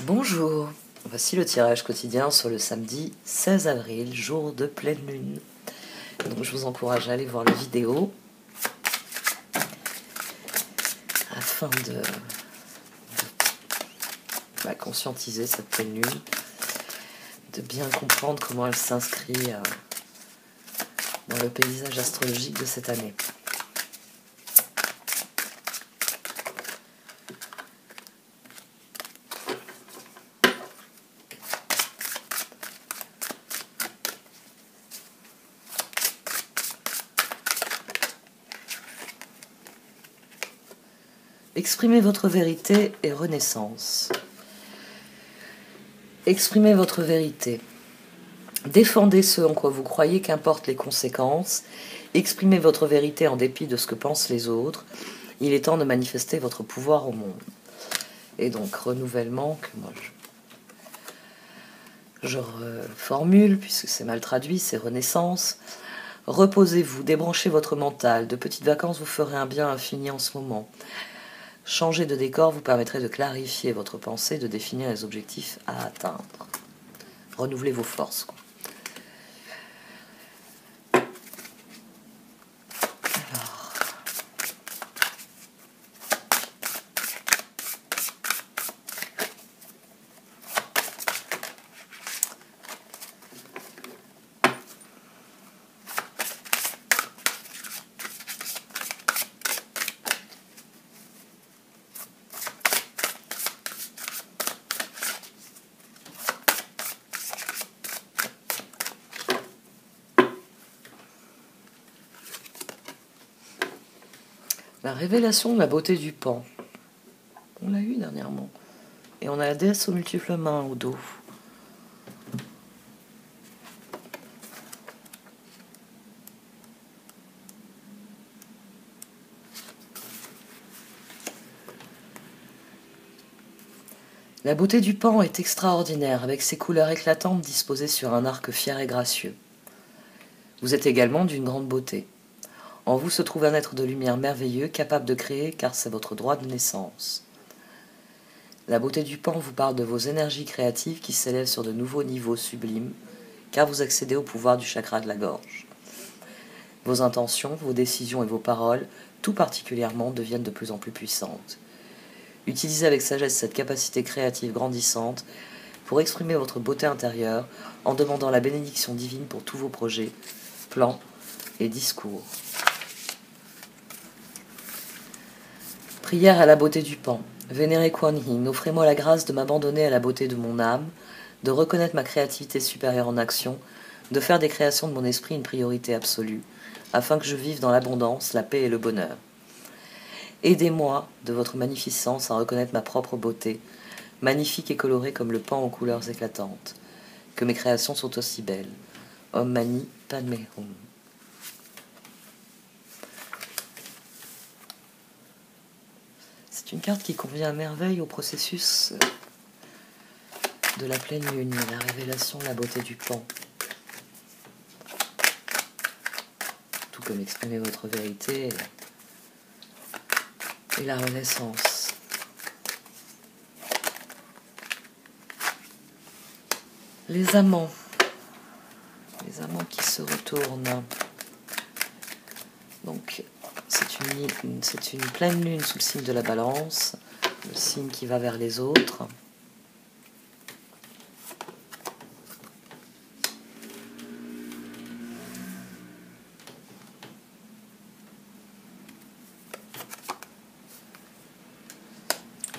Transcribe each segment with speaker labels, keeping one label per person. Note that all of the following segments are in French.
Speaker 1: Bonjour, voici le tirage quotidien sur le samedi 16 avril, jour de pleine lune. Donc je vous encourage à aller voir la vidéo afin de conscientiser cette pleine lune, de bien comprendre comment elle s'inscrit dans le paysage astrologique de cette année. Exprimez votre vérité et renaissance. Exprimez votre vérité. Défendez ce en quoi vous croyez, qu'importent les conséquences. Exprimez votre vérité en dépit de ce que pensent les autres. Il est temps de manifester votre pouvoir au monde. Et donc, renouvellement, que moi je reformule, puisque c'est mal traduit, c'est renaissance. Reposez-vous, débranchez votre mental. De petites vacances vous ferez un bien infini en ce moment. Changer de décor vous permettrait de clarifier votre pensée, de définir les objectifs à atteindre. Renouvelez vos forces, quoi. Alors. La révélation de la beauté du pan. On l'a eu dernièrement. Et on a la déesse aux multiples mains au dos. La beauté du pan est extraordinaire, avec ses couleurs éclatantes disposées sur un arc fier et gracieux. Vous êtes également d'une grande beauté. En vous se trouve un être de lumière merveilleux, capable de créer, car c'est votre droit de naissance. La beauté du pan vous parle de vos énergies créatives qui s'élèvent sur de nouveaux niveaux sublimes, car vous accédez au pouvoir du chakra de la gorge. Vos intentions, vos décisions et vos paroles, tout particulièrement, deviennent de plus en plus puissantes. Utilisez avec sagesse cette capacité créative grandissante pour exprimer votre beauté intérieure en demandant la bénédiction divine pour tous vos projets, plans et discours. Prière à la beauté du pan. Vénéré Kuan Yin, offrez-moi la grâce de m'abandonner à la beauté de mon âme, de reconnaître ma créativité supérieure en action, de faire des créations de mon esprit une priorité absolue, afin que je vive dans l'abondance, la paix et le bonheur. Aidez-moi, de votre magnificence, à reconnaître ma propre beauté, magnifique et colorée comme le pan aux couleurs éclatantes, que mes créations sont aussi belles. Om Mani Padme Hum. C'est une carte qui convient à merveille au processus de la pleine lune, la révélation de la beauté du pan. Tout comme exprimer votre vérité et la renaissance. Les amants qui se retournent. Donc, c'est une pleine lune sous le signe de la balance, le signe qui va vers les autres.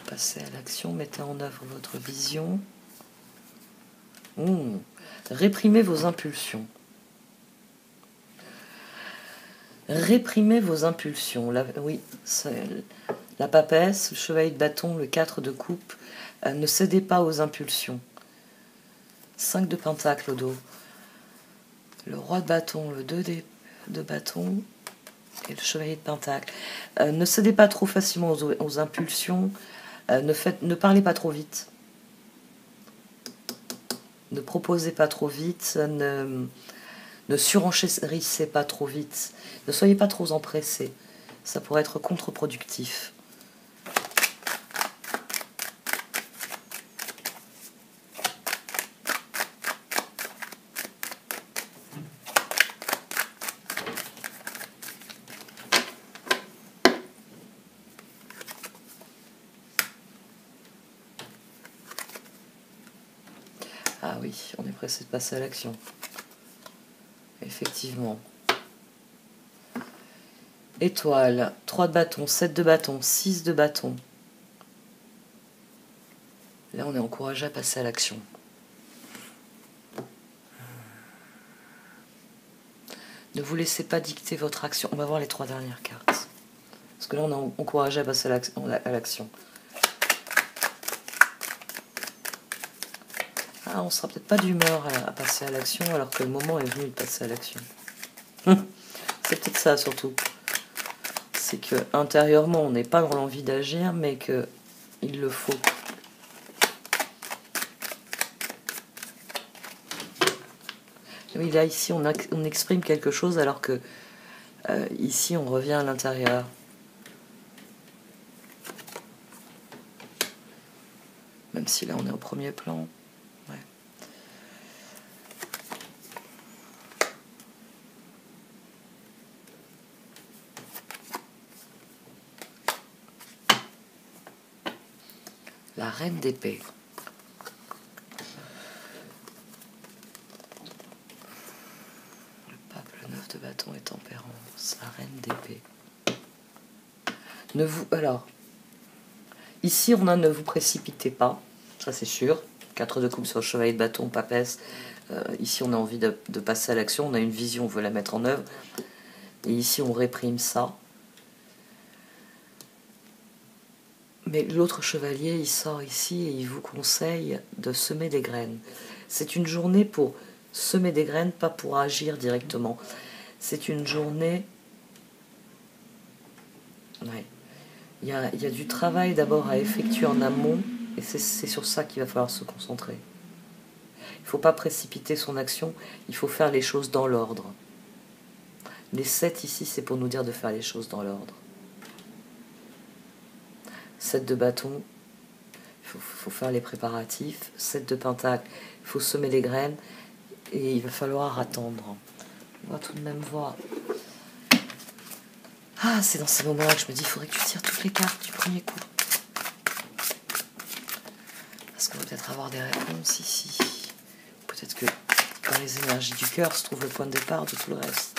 Speaker 1: Passez à l'action, mettez en œuvre votre vision. Réprimez vos impulsions. Réprimez vos impulsions. La papesse, le chevalier de bâton, le 4 de coupe. Ne cédez pas aux impulsions. 5 de pentacle au dos. Le roi de bâton, le 2 de bâton et le chevalier de pentacle. Ne cédez pas trop facilement aux impulsions. Ne parlez pas trop vite. Ne proposez pas trop vite. Ne surenchérissez pas trop vite. Ne soyez pas trop empressés. Ça pourrait être contre-productif. Ah oui, on est pressé de passer à l'action. Effectivement. Étoile, 3 de bâton, 7 de bâton, 6 de bâton. Là, on est encouragé à passer à l'action. Ne vous laissez pas dicter votre action. On va voir les 3 dernières cartes. Parce que là, on est encouragé à passer à l'action. Ah, on sera peut-être pas d'humeur à passer à l'action, alors que le moment est venu de passer à l'action. C'est peut-être ça, surtout. C'est que intérieurement, on n'est pas dans l'envie d'agir, mais qu'il le faut. Oui, là, ici, on exprime quelque chose, alors que ici, on revient à l'intérieur. Même si là, on est au premier plan. Ouais. La reine d'épée. Le pape, le 9 de bâton et tempérance. La reine d'épée. Alors, ici, on a ne vous précipitez pas. Ça, c'est sûr. 4 de coupe sur le chevalier de bâton, papesse. Ici, on a envie de passer à l'action. On a une vision, on veut la mettre en œuvre. Et ici, on réprime ça. Mais l'autre chevalier, il sort ici et il vous conseille de semer des graines. C'est une journée pour semer des graines, pas pour agir directement. C'est une journée... Ouais. Il y a du travail d'abord à effectuer en amont, et c'est sur ça qu'il va falloir se concentrer. Il ne faut pas précipiter son action, il faut faire les choses dans l'ordre. Les 7 ici, c'est pour nous dire de faire les choses dans l'ordre. 7 de bâton, il faut faire les préparatifs. 7 de pentacle, il faut semer les graines, et il va falloir attendre. On va tout de même voir. Ah, c'est dans ces moments-là que je me dis, il faudrait que tu tires toutes les cartes du premier coup. Parce qu'on va peut-être avoir des réponses ici. Peut-être que dans les énergies du cœur se trouve le point de départ de tout le reste.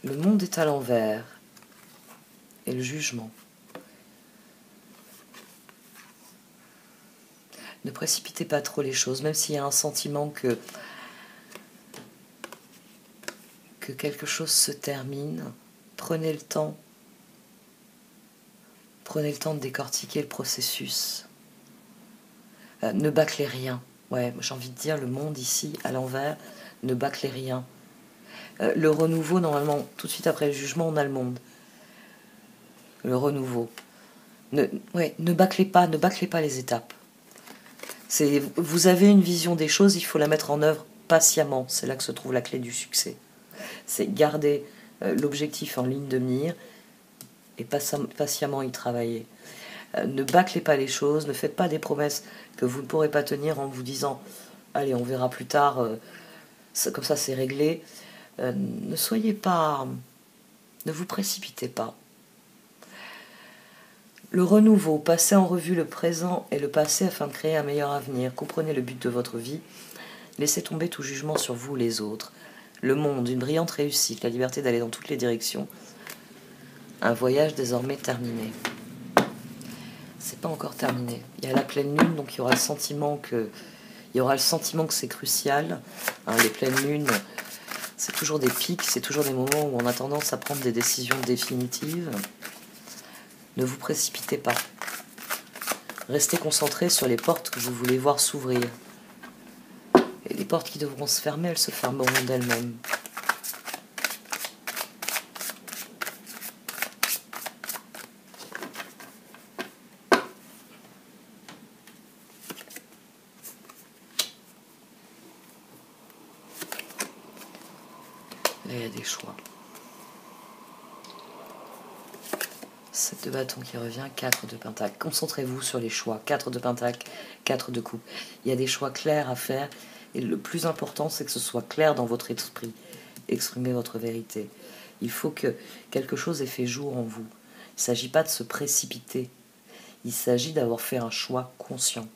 Speaker 1: Le monde est à l'envers. Et le jugement. Ne précipitez pas trop les choses, même s'il y a un sentiment que quelque chose se termine. Prenez le temps. Prenez le temps de décortiquer le processus. Ne bâclez rien. Ouais, j'ai envie de dire, le monde ici, à l'envers, ne bâclez rien. Le renouveau, normalement, tout de suite après le jugement, on a le monde. Le renouveau. Ne bâclez pas les étapes. Vous avez une vision des choses, il faut la mettre en œuvre patiemment. C'est là que se trouve la clé du succès. C'est garder l'objectif en ligne de mire et patiemment y travailler. Ne bâclez pas les choses, ne faites pas des promesses que vous ne pourrez pas tenir en vous disant « Allez, on verra plus tard, comme ça c'est réglé ». Ne soyez pas... Ne vous précipitez pas. Le renouveau, passez en revue le présent et le passé afin de créer un meilleur avenir. Comprenez le but de votre vie. Laissez tomber tout jugement sur vous ou les autres. Le monde, une brillante réussite, la liberté d'aller dans toutes les directions. Un voyage désormais terminé. C'est pas encore terminé. Il y a la pleine lune, donc il y aura le sentiment que c'est crucial. Hein, les pleines lunes, c'est toujours des pics, c'est toujours des moments où on a tendance à prendre des décisions définitives. Ne vous précipitez pas. Restez concentrés sur les portes que vous voulez voir s'ouvrir. Et les portes qui devront se fermer, elles se fermeront d'elles-mêmes. Là, il y a des choix. 7 de bâton qui revient, 4 de pentacle. Concentrez-vous sur les choix. 4 de pentacle, 4 de coupe. Il y a des choix clairs à faire et le plus important, c'est que ce soit clair dans votre esprit. Exprimez votre vérité. Il faut que quelque chose ait fait jour en vous. Il ne s'agit pas de se précipiter. Il s'agit d'avoir fait un choix conscient.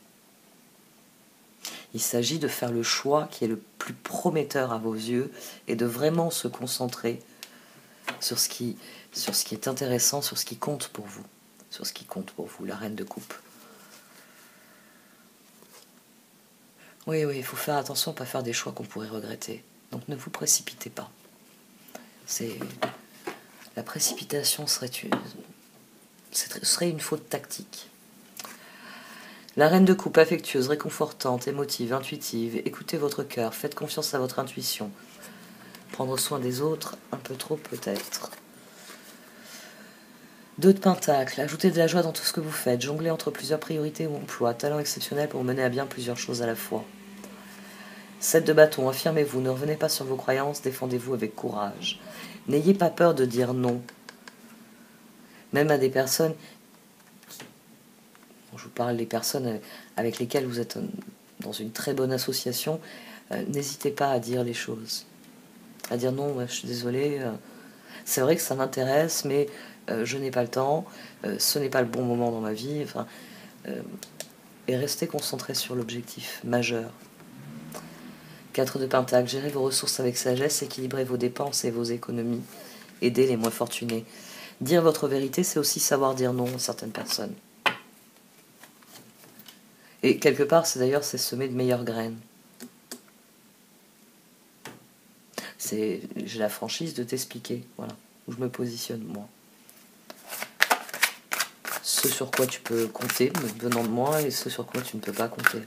Speaker 1: Il s'agit de faire le choix qui est le plus prometteur à vos yeux et de vraiment se concentrer sur ce qui est intéressant, sur ce qui compte pour vous. Sur ce qui compte pour vous, la reine de coupe. Oui, il faut faire attention à ne pas faire des choix qu'on pourrait regretter. Donc ne vous précipitez pas. La précipitation serait une faute tactique. La reine de coupe affectueuse, réconfortante, émotive, intuitive. Écoutez votre cœur, faites confiance à votre intuition. Prendre soin des autres, un peu trop peut-être. 2 de pentacle, ajoutez de la joie dans tout ce que vous faites. Jonglez entre plusieurs priorités ou emplois. Talent exceptionnel pour mener à bien plusieurs choses à la fois. 7 de bâton, affirmez-vous, ne revenez pas sur vos croyances, défendez-vous avec courage. N'ayez pas peur de dire non. Même à des personnes, je vous parle des personnes avec lesquelles vous êtes dans une très bonne association, n'hésitez pas à dire les choses. À dire non, je suis désolée, c'est vrai que ça m'intéresse, mais je n'ai pas le temps, ce n'est pas le bon moment dans ma vie, et restez concentré sur l'objectif majeur. 4 de pentacle, gérez vos ressources avec sagesse, équilibrez vos dépenses et vos économies, aidez les moins fortunés. Dire votre vérité, c'est aussi savoir dire non à certaines personnes. Et quelque part, c'est semer de meilleures graines. J'ai la franchise de t'expliquer, voilà, où je me positionne, moi. Ce sur quoi tu peux compter, venant de moi, et ce sur quoi tu ne peux pas compter.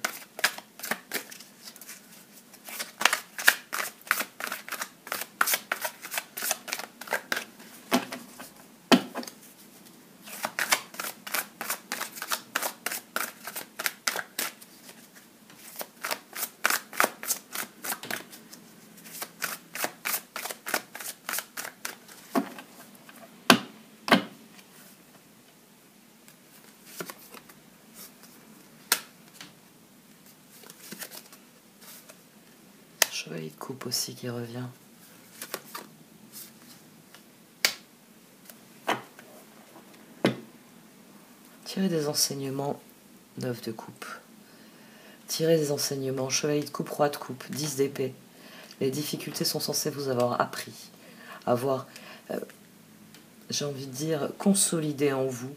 Speaker 1: Chevalier de coupe aussi qui revient. Tirez des enseignements, 9 de coupe. Tirez des enseignements, chevalier de coupe, roi de coupe, 10 d'épée. Les difficultés sont censées vous avoir appris, avoir, j'ai envie de dire, consolidé en vous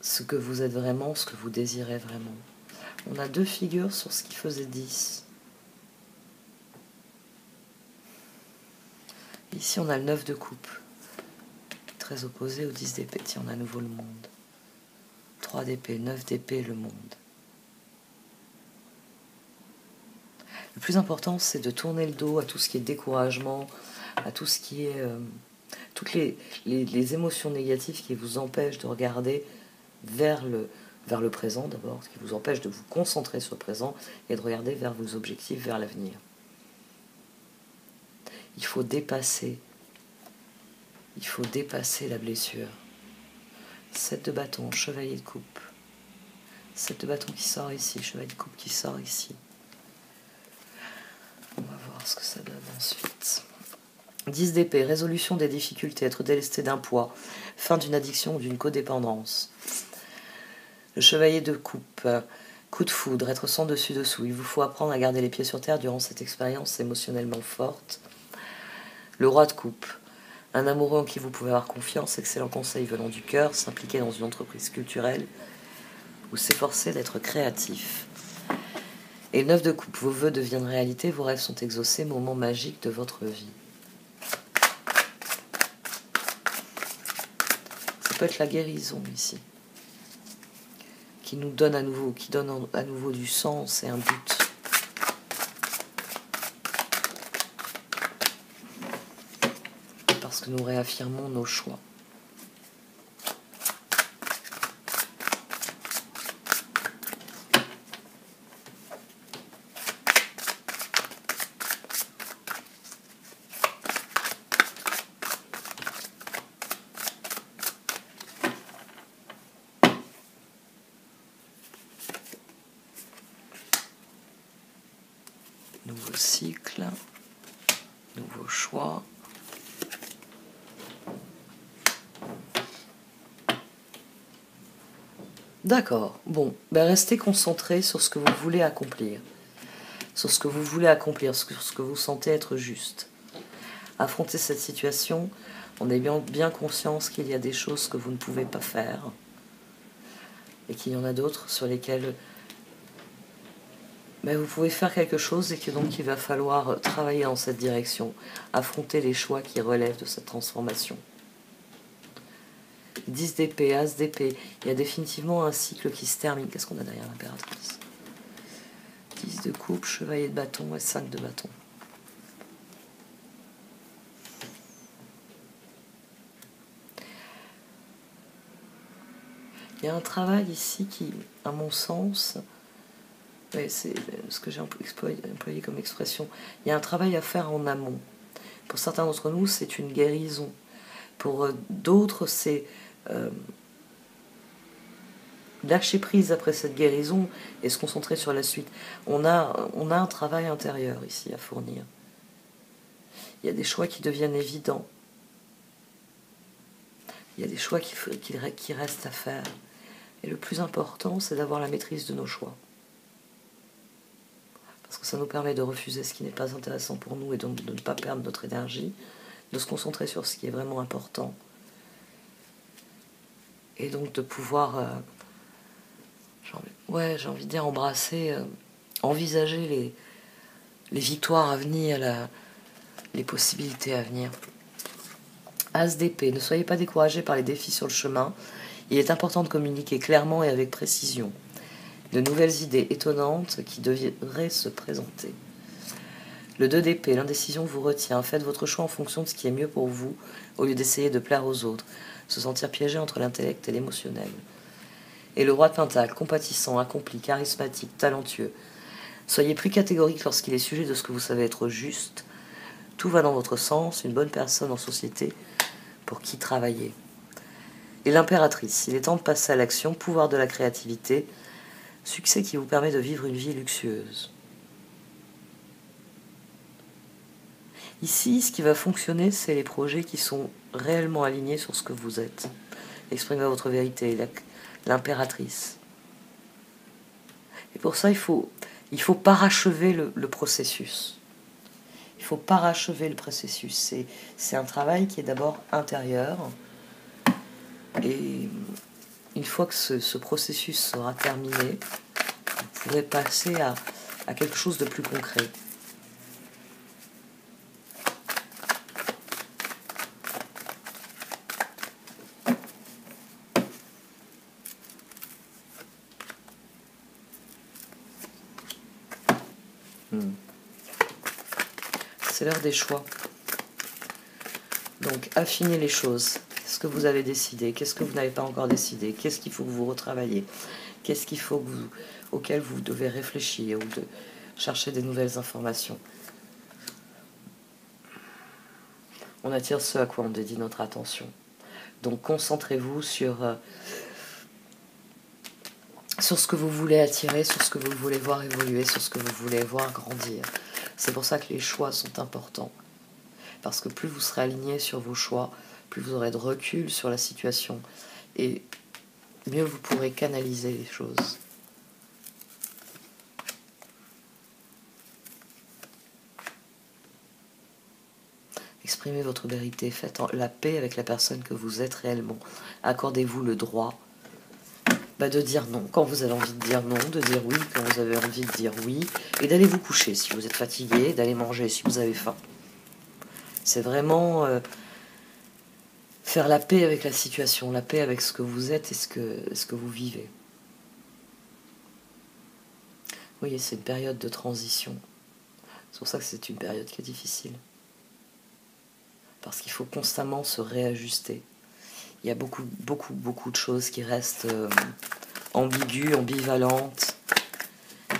Speaker 1: ce que vous êtes vraiment, ce que vous désirez vraiment. On a 2 figures sur ce qui faisait 10. Ici, on a le 9 de coupe, très opposé au 10 d'épée. Tiens, on a à nouveau le monde. 3 d'épée, 9 d'épée, le monde. Le plus important, c'est de tourner le dos à tout ce qui est découragement, à tout ce qui est... toutes les émotions négatives qui vous empêchent de regarder vers le présent d'abord, ce qui vous empêche de vous concentrer sur le présent et de regarder vers vos objectifs, vers l'avenir. Il faut dépasser la blessure. 7 de bâton, chevalier de coupe. 7 de bâton qui sort ici, chevalier de coupe qui sort ici. On va voir ce que ça donne ensuite. 10 d'épée, résolution des difficultés, être délesté d'un poids, fin d'une addiction ou d'une codépendance. Le chevalier de coupe, coup de foudre, être sans dessus-dessous. Il vous faut apprendre à garder les pieds sur terre durant cette expérience émotionnellement forte. Le roi de coupe, un amoureux en qui vous pouvez avoir confiance, excellent conseil venant du cœur, s'impliquer dans une entreprise culturelle ou s'efforcer d'être créatif. Et le 9 de coupe, vos vœux deviennent réalité, vos rêves sont exaucés, moment magique de votre vie. Ça peut être la guérison ici, qui nous donne à nouveau, du sens et un but. Parce que nous réaffirmons nos choix. cycle, nouveau choix. D'accord, bon, ben restez concentré sur ce que vous voulez accomplir. Sur ce que vous voulez accomplir, sur ce que vous sentez être juste. Affronter cette situation en ayant bien conscience qu'il y a des choses que vous ne pouvez pas faire et qu'il y en a d'autres sur lesquelles vous pouvez faire quelque chose et que donc il va falloir travailler dans cette direction, affronter les choix qui relèvent de cette transformation. 10 d'épée, As d'épée, il y a définitivement un cycle qui se termine. Qu'est-ce qu'on a derrière l'impératrice? 10 de coupe, chevalier de bâton et 5 de bâton. Il y a un travail ici qui, à mon sens, c'est ce que j'ai employé comme expression, il y a un travail à faire en amont. Pour certains d'entre nous, c'est une guérison. Pour d'autres, c'est lâcher prise après cette guérison et se concentrer sur la suite. On a un travail intérieur ici à fournir. Il y a des choix qui deviennent évidents. Il y a des choix qui restent à faire. Et le plus important, c'est d'avoir la maîtrise de nos choix. Parce que ça nous permet de refuser ce qui n'est pas intéressant pour nous et donc de ne pas perdre notre énergie, de se concentrer sur ce qui est vraiment important. Et donc de pouvoir, j'ai envie de dire, embrasser, envisager les victoires à venir, les possibilités à venir. As d'épée, ne soyez pas découragés par les défis sur le chemin. Il est important de communiquer clairement et avec précision. De nouvelles idées étonnantes qui devraient se présenter. Le 2 d'épée, l'indécision vous retient. Faites votre choix en fonction de ce qui est mieux pour vous, au lieu d'essayer de plaire aux autres, se sentir piégé entre l'intellect et l'émotionnel. Et le roi de Pentacle, compatissant, accompli, charismatique, talentueux. Soyez plus catégorique lorsqu'il est sujet de ce que vous savez être juste. Tout va dans votre sens, une bonne personne en société pour qui travailler. Et l'impératrice, il est temps de passer à l'action, pouvoir de la créativité, succès qui vous permet de vivre une vie luxueuse. Ici, ce qui va fonctionner, c'est les projets qui sont réellement alignés sur ce que vous êtes. Exprimez votre vérité, l'impératrice. Et pour ça, il faut parachever le processus. Il faut parachever le processus. C'est un travail qui est d'abord intérieur. Et une fois que ce processus sera terminé, vous pourrez passer à quelque chose de plus concret. C'est l'heure des choix. Donc, affinez les choses. Qu'est-ce que vous avez décidé? Qu'est-ce que vous n'avez pas encore décidé? Qu'est-ce qu'il faut que vous retravaillez? Qu'est-ce qu'il faut auquel vous devez réfléchir ou de chercher des nouvelles informations? On attire ce à quoi on dédie notre attention. Donc, concentrez-vous sur ce que vous voulez attirer, sur ce que vous voulez voir évoluer, sur ce que vous voulez voir grandir. C'est pour ça que les choix sont importants. Parce que plus vous serez aligné sur vos choix, plus vous aurez de recul sur la situation et mieux vous pourrez canaliser les choses. Exprimez votre vérité, faites la paix avec la personne que vous êtes réellement. Accordez-vous le droit de dire non quand vous avez envie de dire non, de dire oui quand vous avez envie de dire oui, et d'aller vous coucher si vous êtes fatigué, d'aller manger si vous avez faim. C'est vraiment faire la paix avec la situation, la paix avec ce que vous êtes et ce que vous vivez. Oui, c'est une période de transition. C'est pour ça que c'est une période qui est difficile. Parce qu'il faut constamment se réajuster. Il y a beaucoup de choses qui restent ambiguës, ambivalentes.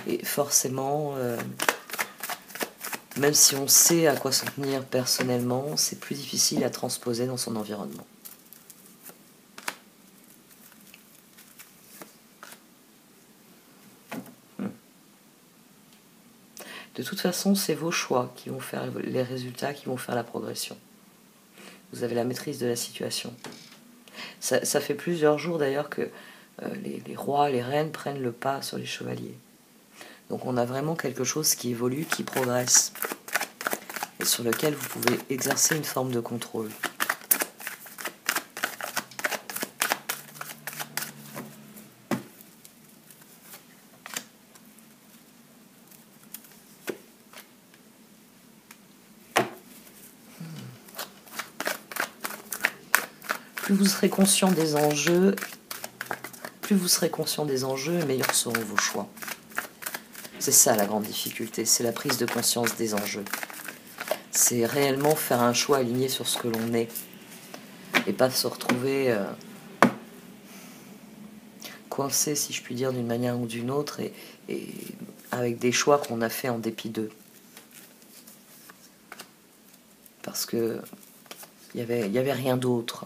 Speaker 1: Et forcément, même si on sait à quoi s'en tenir personnellement, c'est plus difficile à transposer dans son environnement. De toute façon, c'est vos choix qui vont faire les résultats, qui vont faire la progression. Vous avez la maîtrise de la situation. Ça fait plusieurs jours d'ailleurs que les rois, les reines prennent le pas sur les chevaliers. Donc on a vraiment quelque chose qui évolue, qui progresse, et sur lequel vous pouvez exercer une forme de contrôle. Plus vous serez conscient des enjeux, meilleurs seront vos choix. C'est ça la grande difficulté, c'est la prise de conscience des enjeux. C'est réellement faire un choix aligné sur ce que l'on est, et pas se retrouver coincé, si je puis dire, d'une manière ou d'une autre, et avec des choix qu'on a fait en dépit d'eux. Parce que il y avait rien d'autre.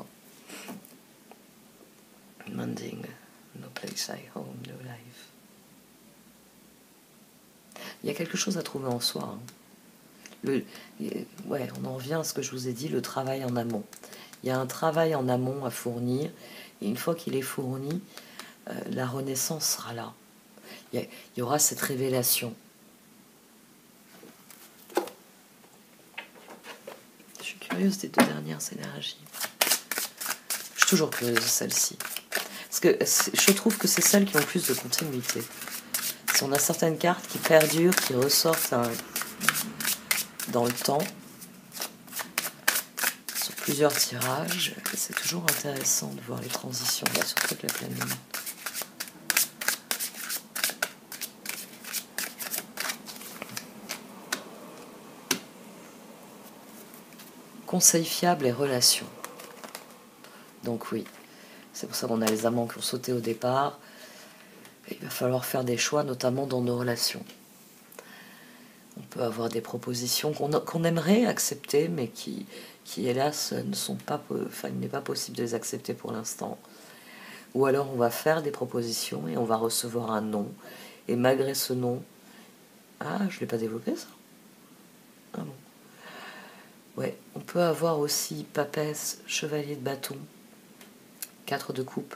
Speaker 1: Mending, no place I home, no life. Il y a quelque chose à trouver en soi. On en revient à ce que je vous ai dit, le travail en amont. Il y a un travail en amont à fournir, et une fois qu'il est fourni, la renaissance sera là. Il y aura cette révélation. Je suis curieuse des deux dernières énergies. Je suis toujours curieuse de celle-ci. Parce que je trouve que c'est celles qui ont plus de continuité. Si on a certaines cartes qui perdurent, qui ressortent dans le temps, sur plusieurs tirages, c'est toujours intéressant de voir les transitions, là, sur toute la pleine lune. Conseil fiable et relations. Donc oui, c'est pour ça qu'on a les amants qui ont sauté au départ. Et il va falloir faire des choix, notamment dans nos relations. On peut avoir des propositions qu'on aimerait accepter, mais qui hélas ne sont pas, il n'est pas possible de les accepter pour l'instant. Ou alors on va faire des propositions et on va recevoir un non. Et malgré ce non, ah, je ne l'ai pas développé ça. Ah bon. Ouais, on peut avoir aussi papesse, chevalier de bâton, 4 de coupe.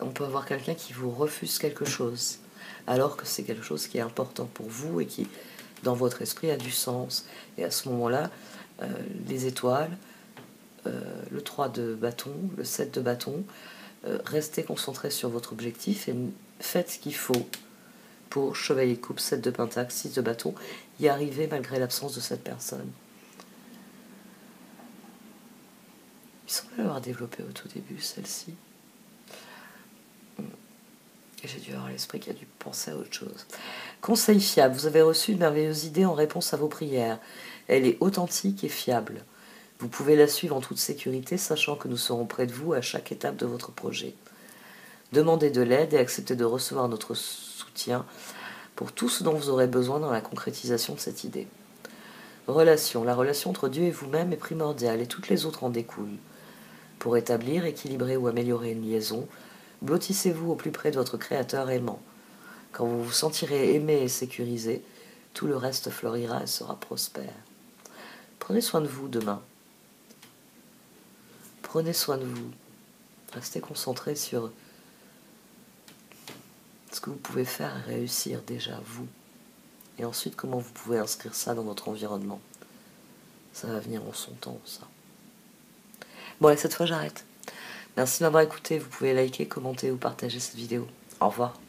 Speaker 1: On peut avoir quelqu'un qui vous refuse quelque chose, alors que c'est quelque chose qui est important pour vous et qui, dans votre esprit, a du sens. Et à ce moment-là, les étoiles, le 3 de bâton, le 7 de bâton, restez concentrés sur votre objectif et faites ce qu'il faut pour chevalier de coupe, 7 de pentacle, 6 de bâton, y arriver malgré l'absence de cette personne. Il semble l'avoir développé au tout début, celle-ci. Et j'ai dû avoir l'esprit qui a dû penser à autre chose. Conseil fiable. Vous avez reçu une merveilleuse idée en réponse à vos prières. Elle est authentique et fiable. Vous pouvez la suivre en toute sécurité, sachant que nous serons près de vous à chaque étape de votre projet. Demandez de l'aide et acceptez de recevoir notre soutien pour tout ce dont vous aurez besoin dans la concrétisation de cette idée. Relation. La relation entre Dieu et vous-même est primordiale et toutes les autres en découlent. Pour établir, équilibrer ou améliorer une liaison, blottissez-vous au plus près de votre Créateur aimant. Quand vous vous sentirez aimé et sécurisé, tout le reste fleurira et sera prospère. Prenez soin de vous demain. Prenez soin de vous. Restez concentré sur ce que vous pouvez faire et réussir déjà, vous. Et ensuite, comment vous pouvez inscrire ça dans votre environnement. Ça va venir en son temps, ça. Bon, et cette fois, j'arrête. Merci de m'avoir écouté. Vous pouvez liker, commenter ou partager cette vidéo. Au revoir.